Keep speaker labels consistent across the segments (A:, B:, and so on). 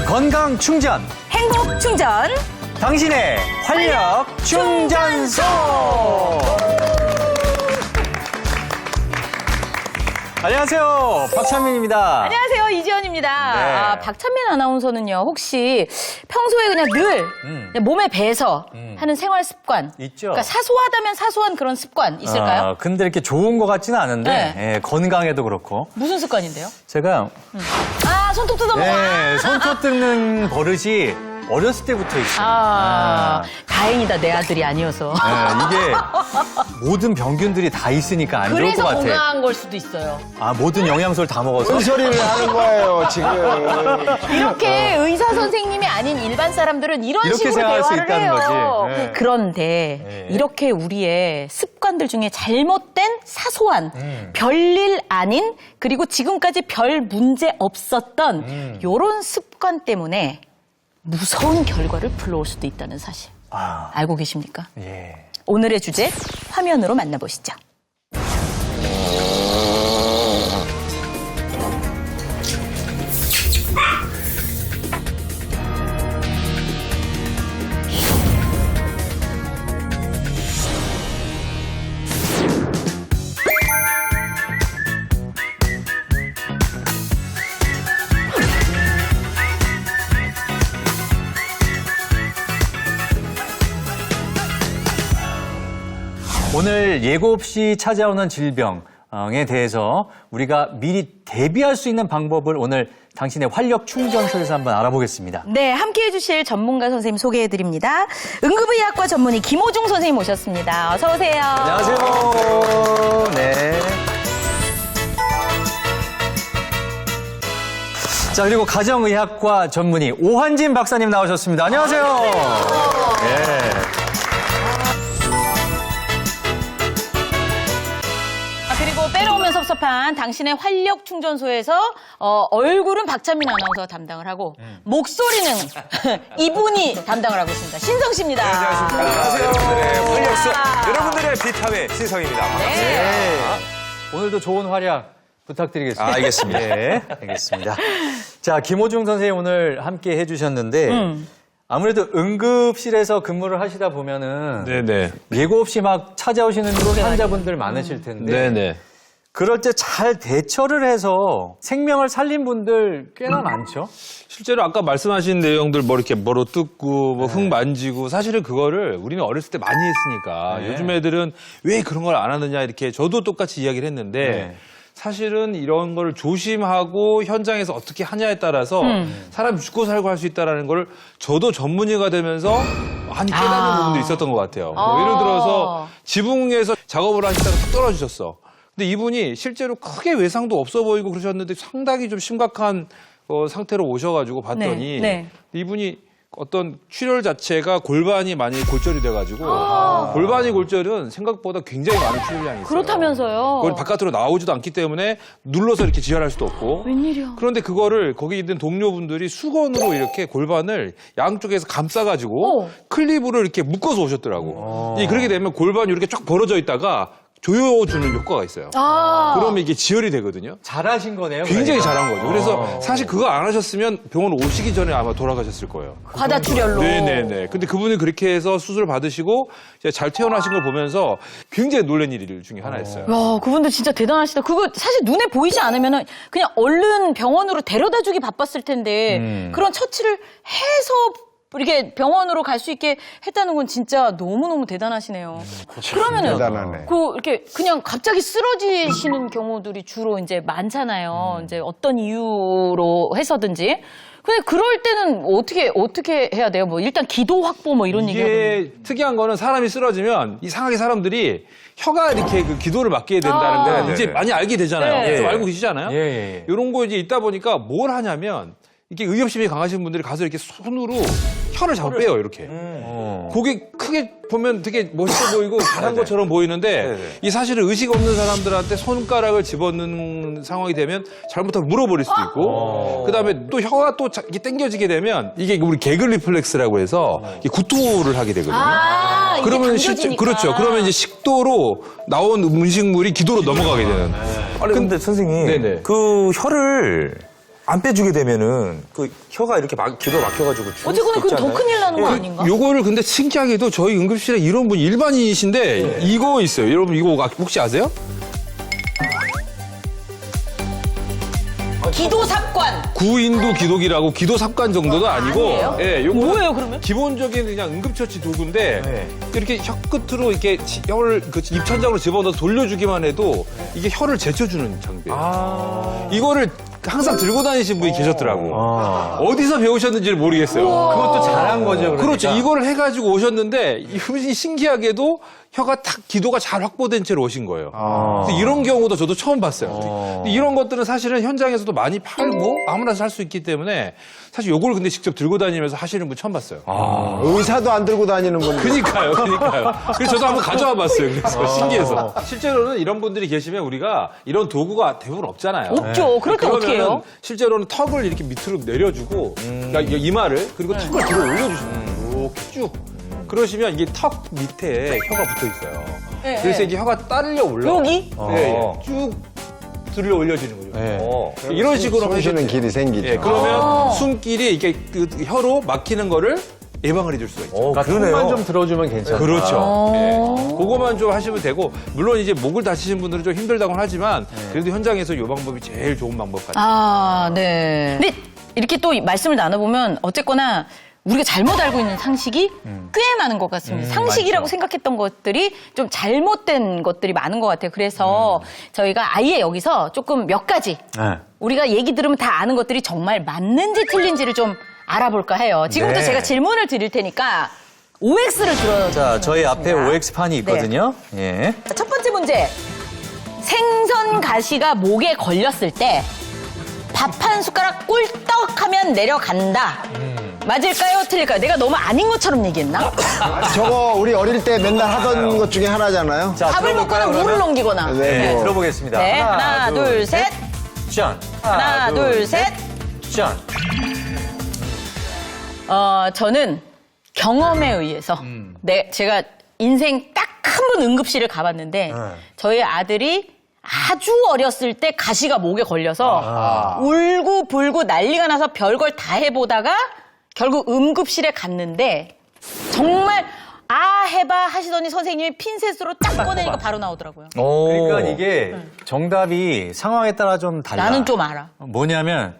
A: 건강 충전,
B: 행복 충전.
A: 당신의 활력 충전소. 안녕하세요, 박찬민입니다.
B: 안녕하세요, 이지연입니다.
A: 네.
B: 박찬민 아나운서는요, 혹시 평소에 그냥 늘 그냥 몸에 배서 하는 생활 습관
A: 있죠.
B: 그러니까 사소하다면 사소한 그런 습관 있을까요?
A: 근데 이렇게 좋은 것 같지는 않은데
B: 네.
A: 예, 건강에도 그렇고
B: 무슨 습관인데요?
A: 제가
B: 손톱 뜯어먹어.
A: 손톱 뜯는 버릇이 어렸을 때부터 있어요.
B: 다행이다, 내 아들이 아니어서.
A: 이게 모든 병균들이 다 있으니까 안 좋을 것
B: 그래서
A: 같아.
B: 건강한 걸 수도 있어요.
A: 모든 영양소를 다 먹어서.
C: 무슨 소리를 하는 거예요, 지금.
B: 이렇게 의사 선생님이 아닌 일반 사람들은 이런
A: 이렇게
B: 식으로
A: 생각할 수
B: 대화를
A: 있다는
B: 해요.
A: 거지. 네.
B: 그런데
A: 네.
B: 이렇게 우리의 습관들 중에 잘못된 사소한 별일 아닌 그리고 지금까지 별 문제 없었던 요런 습관 때문에 무서운 결과를 불러올 수도 있다는 사실. 알고 계십니까?
A: 예.
B: 오늘의 주제 화면으로 만나보시죠.
A: 오늘 예고 없이 찾아오는 질병에 대해서 우리가 미리 대비할 수 있는 방법을 오늘 당신의 활력 충전소에서 한번 알아보겠습니다.
B: 네, 함께 해주실 전문가 선생님 소개해드립니다. 응급의학과 전문의 김호중 선생님 모셨습니다. 어서 오세요.
A: 안녕하세요. 네. 자, 그리고 가정의학과 전문의 오한진 박사님 나오셨습니다. 안녕하세요. 예.
B: 그리고 빼놓으면 섭섭한 당신의 활력 충전소에서 얼굴은 박찬민 아나운서가 담당을 하고 목소리는 이분이 담당을 하고 있습니다. 신성 씨입니다.
D: 네, 안녕하십니까. 여러분들의 활력소, 여러분들의 비타민 신성입니다. 반갑습니다.
A: 네. 오늘도 좋은 활약 부탁드리겠습니다.
D: 알겠습니다.
A: 네, 알겠습니다. 자, 김호중 선생님 오늘 함께 해주셨는데 아무래도 응급실에서 근무를 하시다 보면은
D: 네네.
A: 예고 없이 막 찾아오시는 환자분들 많으실 텐데
D: 네네.
A: 그럴 때 잘 대처를 해서 생명을 살린 분들 꽤나 많죠?
D: 실제로 아까 말씀하신 내용들 뭐 이렇게 뭐로 뜯고 뭐 흙 만지고 사실은 그거를 우리는 어렸을 때 많이 했으니까
A: 네.
D: 요즘 애들은 왜 그런 걸 안 하느냐 이렇게 저도 똑같이 이야기를 했는데
A: 네.
D: 사실은 이런 걸 조심하고 현장에서 어떻게 하냐에 따라서 사람이 죽고 살고 할 수 있다는 걸 저도 전문의가 되면서 많이 깨닫는 부분도 있었던 것 같아요. 뭐 예를 들어서 지붕에서 작업을 하시다가 툭 떨어지셨어. 근데 이분이 실제로 크게 외상도 없어 보이고 그러셨는데 상당히 좀 심각한 상태로 오셔가지고 봤더니
B: 네.
D: 이분이 어떤 출혈 자체가 골반이 많이 골절이 돼가지고 골반이 골절은 생각보다 굉장히 많은 출혈량이 있어요.
B: 그렇다면서요.
D: 그걸 바깥으로 나오지도 않기 때문에 눌러서 이렇게 지혈할 수도 없고.
B: 웬일이야.
D: 그런데 그거를 거기 있는 동료분들이 수건으로 이렇게 골반을 양쪽에서 감싸가지고 클립으로 이렇게 묶어서 오셨더라고. 그렇게 되면 골반이 이렇게 쫙 벌어져 있다가 조여주는 효과가 있어요. 그러면 이게 지혈이 되거든요.
A: 잘하신 거네요.
D: 굉장히
A: 그러니까.
D: 잘한 거죠. 그래서 사실 그거 안 하셨으면 병원 오시기 전에 아마 돌아가셨을 거예요.
B: 과다출혈로.
D: 네네네. 근데 그분이 그렇게 해서 수술을 받으시고 이제 잘 퇴원하신 걸 보면서 굉장히 놀란 일 중에 하나였어요.
B: 야, 그분들 진짜 대단하시다. 그거 사실 눈에 보이지 않으면 그냥 얼른 병원으로 데려다 주기 바빴을 텐데 그런 처치를 해서 이렇게 병원으로 갈 수 있게 했다는 건 진짜 너무너무 대단하시네요. 그러면은
C: 대단하네.
B: 이렇게 그냥 갑자기 쓰러지시는 경우들이 주로 이제 많잖아요. 이제 어떤 이유로 해서든지. 근데 그럴 때는 어떻게 해야 돼요? 뭐 일단 기도 확보 뭐 이런 얘기 하던데.
D: 이게 특이한 거는 사람이 쓰러지면 이상하게 사람들이 혀가 이렇게 그 기도를 맡게 된다는 걸
A: 네네.
D: 이제 많이 알게 되잖아요.
B: 네.
D: 좀 알고 계시잖아요.
A: 예.
D: 이런 거 이제 있다 보니까 뭘 하냐면 이게 의협심이 강하신 분들이 가서 이렇게 손으로 혀를 자꾸 빼요, 이렇게. 그게 크게 보면 되게 멋있어 보이고 잘한 것처럼 보이는데 이 사실은 의식 없는 사람들한테 손가락을 집어넣는 상황이 되면 잘못하면 물어버릴 수도 있고 그다음에 또 혀가 또 이렇게 당겨지게 되면 이게 우리 개그 리플렉스라고 해서 이게 구토를 하게 되거든요.
B: 이게
D: 그러면
B: 당겨지니까.
D: 그렇죠. 그러면 이제 식도로 나온 음식물이 기도로 넘어가게 되는.
E: 아니 근데 선생님
D: 네네.
E: 그 혀를 안 빼주게 되면은 그 혀가 이렇게 기도 막혀가지고 죽을
B: 어쨌거나
E: 수도
B: 그건 더
E: 있잖아요.
B: 큰일 나는 거 아닌가?
D: 요거를 근데 신기하게도 저희 응급실에 이런 분 일반인이신데 이거 있어요. 여러분 이거 혹시 아세요?
B: 기도삽관.
D: 구인도 기독이라고 기도삽관 정도도 아니고,
B: 아니에요?
D: 예, 요거
B: 뭐예요, 그러면?
D: 기본적인 그냥 응급처치 도구인데
E: 네.
D: 이렇게 혀 끝으로 이렇게 혀를 그 입천장으로 집어넣어 돌려주기만 해도 이게 혀를 제쳐주는 장비예요. 이거를 항상 들고 다니신 분이 계셨더라고. 어디서 배우셨는지를 모르겠어요.
A: 그것도 잘한 거죠. 그러니까.
D: 그렇죠. 이거를 해가지고 오셨는데 이분이 신기하게도 혀가 탁 기도가 잘 확보된 채로 오신 거예요. 근데 이런 경우도 저도 처음 봤어요. 근데 이런 것들은 사실은 현장에서도 많이 팔고 아무나 살 수 있기 때문에 사실 요걸 근데 직접 들고 다니면서 하시는 분 처음 봤어요.
C: 의사도 안 들고 다니는 건데.
D: 그니까요. 그래서 저도 한번 가져와 봤어요. 그래서 신기해서. 실제로는 이런 분들이 계시면 우리가 이런 도구가 대부분 없잖아요.
B: 없죠. 그럴 때
D: 그러면은
B: 어떻게 해요?
D: 실제로는 턱을 이렇게 밑으로 내려주고, 그러니까 이마를, 그리고 턱을 들어 올려주시는 거예요. 이렇게 쭉. 그러시면 이게 턱 밑에 혀가 붙어 있어요.
B: 네,
D: 그래서
B: 네.
D: 이게 혀가 딸려 올라와요.
B: 여기?
D: 쭉 들려 올려지는 거죠.
A: 네.
D: 이런 식으로
C: 숨 쉬는
D: 하시면
C: 길이 생기죠.
D: 예, 그러면 숨길이 이게 그 혀로 막히는 거를 예방을 해줄 수가 있죠.
A: 그러니까 턱만 좀 들어주면 괜찮아요.
D: 그렇죠. 예. 그거만 좀 하시면 되고, 물론 이제 목을 다치신 분들은 좀 힘들다고는 하지만, 그래도 현장에서 이 방법이 제일 좋은 방법 같아요.
B: 아, 네. 근데 이렇게 또 말씀을 나눠보면 어쨌거나 우리가 잘못 알고 있는 상식이 꽤 많은 것 같습니다. 상식이라고 생각했던 것들이 좀 잘못된 것들이 많은 것 같아요. 그래서 저희가 아예 여기서 조금 몇 가지
A: 네.
B: 우리가 얘기 들으면 다 아는 것들이 정말 맞는지 틀린지를 좀 알아볼까 해요. 지금부터
A: 네.
B: 제가 질문을 드릴 테니까 OX를 들어주세요.
A: 자, 저희 앞에 OX판이 있거든요. 예.
B: 첫 번째 문제. 생선 가시가 목에 걸렸을 때 밥 한 숟가락 꿀떡하면 내려간다. 맞을까요? 틀릴까요? 내가 너무 아닌 것처럼 얘기했나?
C: 저거 우리 어릴 때 맨날 하던 것 중에 하나잖아요.
A: 자,
B: 밥을 먹거나
A: 들어볼까요,
B: 물을
A: 그러면?
B: 넘기거나.
C: 네,
A: 네,
C: 뭐.
A: 들어보겠습니다.
B: 네, 하나, 둘, 셋.
A: 짠.
B: 하나, 둘, 셋.
A: 짠.
B: 저는 경험에 의해서 제가 인생 딱 한 번 응급실을 가봤는데 저희 아들이 아주 어렸을 때 가시가 목에 걸려서 울고 불고 난리가 나서 별걸 다 해보다가 결국 응급실에 갔는데 정말 아 해봐 하시더니 선생님이 핀셋으로 딱 꺼내니까 바로 나오더라고요.
A: 그러니까 이게 정답이 상황에 따라 좀 달라.
B: 나는 좀 알아.
A: 뭐냐면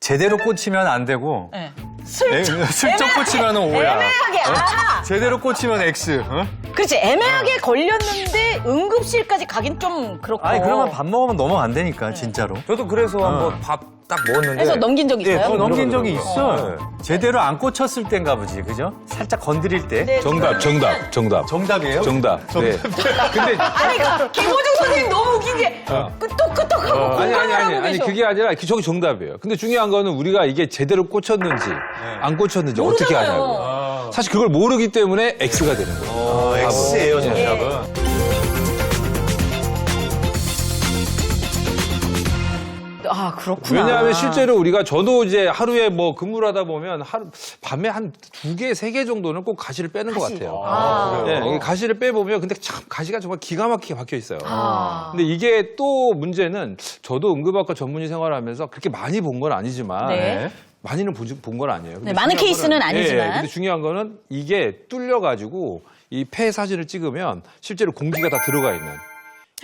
A: 제대로 꽂히면 안 되고
B: 네. 슬쩍
A: 꽂히면 O야.
B: 애매하게 아
A: 제대로 꽂히면 X. 어?
B: 그렇지 애매하게 걸렸는데 응급실까지 가긴 좀 그렇고.
A: 아니 그러면 밥 먹으면 넘어간다니까 진짜로.
E: 저도 그래서 한번 밥 딱 먹었는데.
B: 그래서 넘긴 적 있어요?
A: 그거 넘긴 적이 있어.
E: 네.
A: 제대로 안 꽂혔을 땐가 보지, 그죠? 살짝 건드릴 때.
B: 네.
D: 정답.
A: 정답이에요?
D: 정답. 네. 근데
B: 아니 김호중 선생님 너무 웃긴 게 끄떡끄떡하고
D: 아니 그게 아니라 저기 정답이에요. 근데 중요한 거는 우리가 이게 제대로 꽂혔는지 안 꽂혔는지 어떻게
B: 모르잖아요.
D: 아냐고. 사실 그걸 모르기 때문에 X가 되는 거예요.
A: X예요,
B: 네.
A: 정답은.
B: 아 그렇구나.
D: 왜냐하면 실제로 우리가 저도 이제 하루에 뭐 근무를 하다 보면 밤에 한 2개, 3개 정도는 꼭 가시를 빼는 것 같아요. 네, 이게 가시를 빼보면 근데 참 가시가 정말 기가 막히게 박혀 있어요. 근데 이게 또 문제는 저도 응급학과 전문의 생활을 하면서 그렇게 많이 본 건 아니지만
B: 네.
D: 많이는 본 건 아니에요. 근데
B: 네, 많은
D: 중요한
B: 케이스는
D: 거는-
B: 아니지만.
D: 근데 중요한 거는 이게 뚫려가지고 이 폐 사진을 찍으면 실제로 공기가 다 들어가 있는.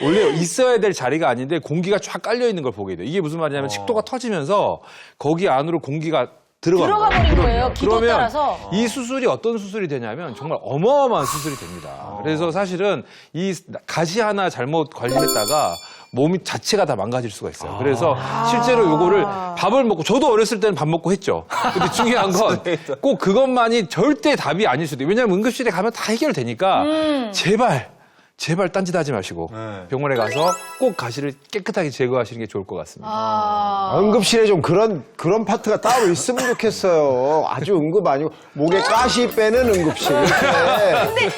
D: 원래 있어야 될 자리가 아닌데 공기가 쫙 깔려 있는 걸 보게 돼요. 이게 무슨 말이냐면 식도가 터지면서 거기 안으로 공기가 들어가
B: 버린 거예요. 기도
D: 그러면
B: 따라서.
D: 이 수술이 어떤 수술이 되냐면 정말 어마어마한 수술이 됩니다. 그래서 사실은 이 가시 하나 잘못 관리했다가 몸이 자체가 다 망가질 수가 있어요. 그래서 실제로 요거를 밥을 먹고 저도 어렸을 때는 밥 먹고 했죠. 근데 중요한 건 꼭 그것만이 절대 답이 아닐 수도 있어요. 왜냐하면 응급실에 가면 다 해결되니까 제발 딴짓하지 마시고 병원에 가서 꼭 가시를 깨끗하게 제거하시는 게 좋을 것 같습니다.
C: 응급실에 좀 그런 파트가 따로 있으면 좋겠어요. 아주 응급 아니고 목에 가시 빼는 응급실. 이렇게.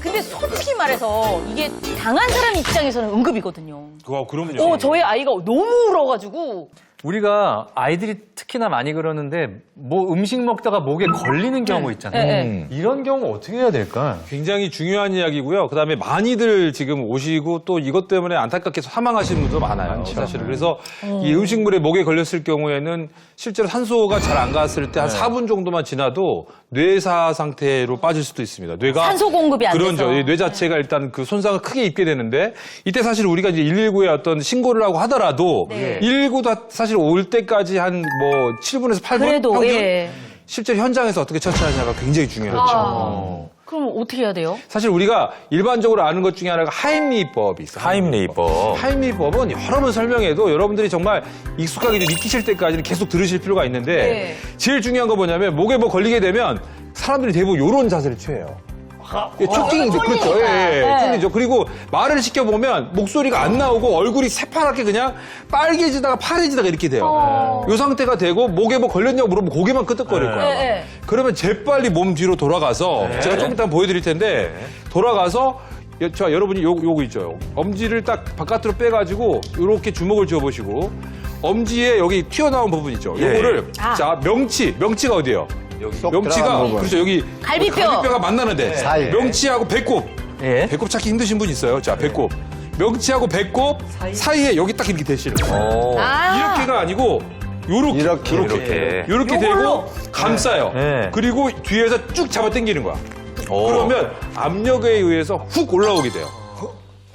B: 근데 솔직히 말해서 이게 당한 사람 입장에서는 응급이거든요.
D: 그럼요.
B: 저희 아이가 너무 울어가지고
A: 우리가 아이들이 특히나 많이 그러는데 뭐 음식 먹다가 목에 걸리는 경우 있잖아요.
B: 네.
A: 이런 경우 어떻게 해야 될까?
D: 굉장히 중요한 이야기고요. 그다음에 많이들 지금 오시고 또 이것 때문에 안타깝게 사망하시는 분도 많아요. 사실은. 그래서 이 음식물에 목에 걸렸을 경우에는 실제로 산소가 잘 안 갔을 때 한 4분 정도만 지나도 뇌사 상태로 빠질 수도 있습니다. 뇌가
B: 산소 공급이 안
D: 그런죠.
B: 돼서.
D: 이 뇌 자체가 일단 그 손상을 크게 입게 되는데 이때 사실 우리가 이제 119에 어떤 신고를 하고 하더라도
B: 네.
D: 119도 사실 올 때까지 한 뭐 7분에서 8분
B: 그래도
D: 평균
B: 예.
D: 실제로 현장에서 어떻게 처치하냐가 굉장히 중요하죠.
B: 그럼 어떻게 해야 돼요?
D: 사실 우리가 일반적으로 아는 것 중에 하나가 하임리법이 있어요.
E: 하임리법.
D: 하임리법은 여러 번 설명해도 여러분들이 정말 익숙하게 익히실 때까지는 계속 들으실 필요가 있는데
B: 네.
D: 제일 중요한 건 뭐냐면 목에 뭐 걸리게 되면 사람들이 대부분 이런 자세를 취해요. 초킹인데 그렇죠.
B: 네.
D: 쫄리죠. 그리고 말을 시켜보면 목소리가 안 나오고 얼굴이 새파랗게 그냥 빨개지다가 파래지다가 이렇게 돼요. 이 상태가 되고 목에 뭐 걸렸냐고 물어보면 고개만 끄덕거릴 거예요.
B: 네.
D: 그러면 재빨리 몸 뒤로 돌아가서 제가 조금 이따 보여드릴 텐데 돌아가서 자 여러분이 요거 있죠. 엄지를 딱 바깥으로 빼가지고 이렇게 주먹을 쥐어보시고 엄지에 여기 튀어나온 부분 있죠. 요거를 자 명치가 어디예요? 명치가 그렇죠 여기 갈비뼈가 만나는데
C: 사이.
D: 명치하고 배꼽
A: 예.
D: 배꼽 찾기 힘드신 분 있어요. 자 배꼽 명치하고 배꼽 사이에 여기 딱 이렇게 대시는 거예요. 이렇게가 아니고 요렇게 되고 감싸요.
A: 네.
D: 그리고 뒤에서 쭉 잡아 당기는 거야. 그러면 압력에 의해서 훅 올라오게 돼요.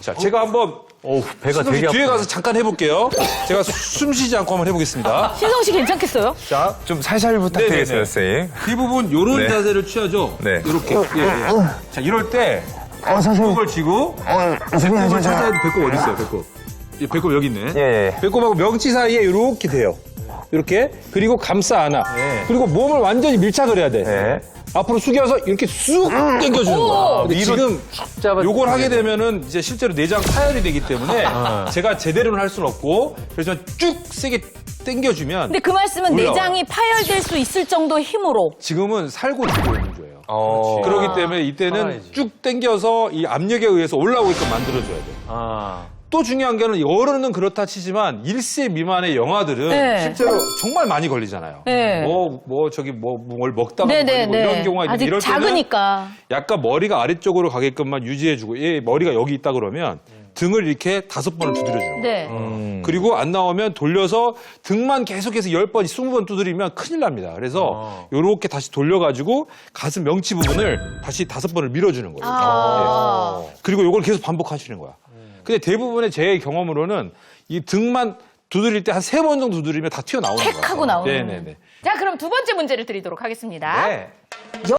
D: 자 제가 한번
A: 배가 되게
D: 뒤에
A: 아프네.
D: 가서 잠깐 해볼게요. 제가 숨 쉬지 않고 한번 해보겠습니다.
B: 신성 씨 괜찮겠어요?
E: 좀 살살 부탁드리겠어요,
D: 네네네.
E: 선생님.
D: 대부분 이런
E: 네.
D: 자세를 취하죠.
E: 네.
D: 이렇게. 자 이럴 때 배꼽을 쥐고 배꼽을 찾아야 돼. 배꼽 어디 있어요? 배꼽. 이 배꼽 여기 있네.
E: 예.
D: 배꼽하고 명치 사이에 이렇게 돼요. 이렇게 그리고 감싸 안아. 그리고 몸을 완전히 밀착을 해야 돼.
E: 네.
D: 앞으로 숙여서 이렇게 쑥 당겨주는 거야. 근데 지금 요걸 하게 되면은 이제 실제로 내장 파열이 되기 때문에 제가 제대로는 할 수는 없고 그래서 쭉 세게 당겨주면
B: 근데 그 말씀은
D: 올라와요.
B: 내장이 파열될 수 있을 정도의 힘으로.
D: 지금은 살고 죽고 있는 거예요.
E: 어.
D: 그렇기 때문에 이때는
A: 살아야지.
D: 쭉 당겨서 이 압력에 의해서 올라오게끔 만들어줘야 돼요.
A: 아.
D: 또 중요한 게는 어른은 그렇다 치지만 1세 미만의 영아들은
B: 네.
D: 실제로 정말 많이 걸리잖아요.
B: 네.
D: 뭘 먹다가
B: 네네네.
D: 걸리고 이런 경우가 있는데
B: 아직
D: 이럴 때는
B: 작으니까. 약간
D: 머리가 아래쪽으로 가게끔만 유지해주고 얘 머리가 여기 있다 그러면 등을 이렇게 5번을 두드려주는 거예요.
B: 네.
D: 그리고 안 나오면 돌려서 등만 계속해서 10번, 20번 두드리면 큰일 납니다. 그래서 요렇게 다시 돌려가지고 가슴 명치 부분을 다시 5번을 밀어주는 거예요. 네. 그리고 요걸 계속 반복하시는 거야. 근데 대부분의 제 경험으로는 이 등만 두드릴 때 한 3번 정도 두드리면 다 튀어나오는 거예요.
B: 팩 하고 나오는.
D: 네네네.
B: 자, 그럼 두 번째 문제를 드리도록 하겠습니다.
E: 네.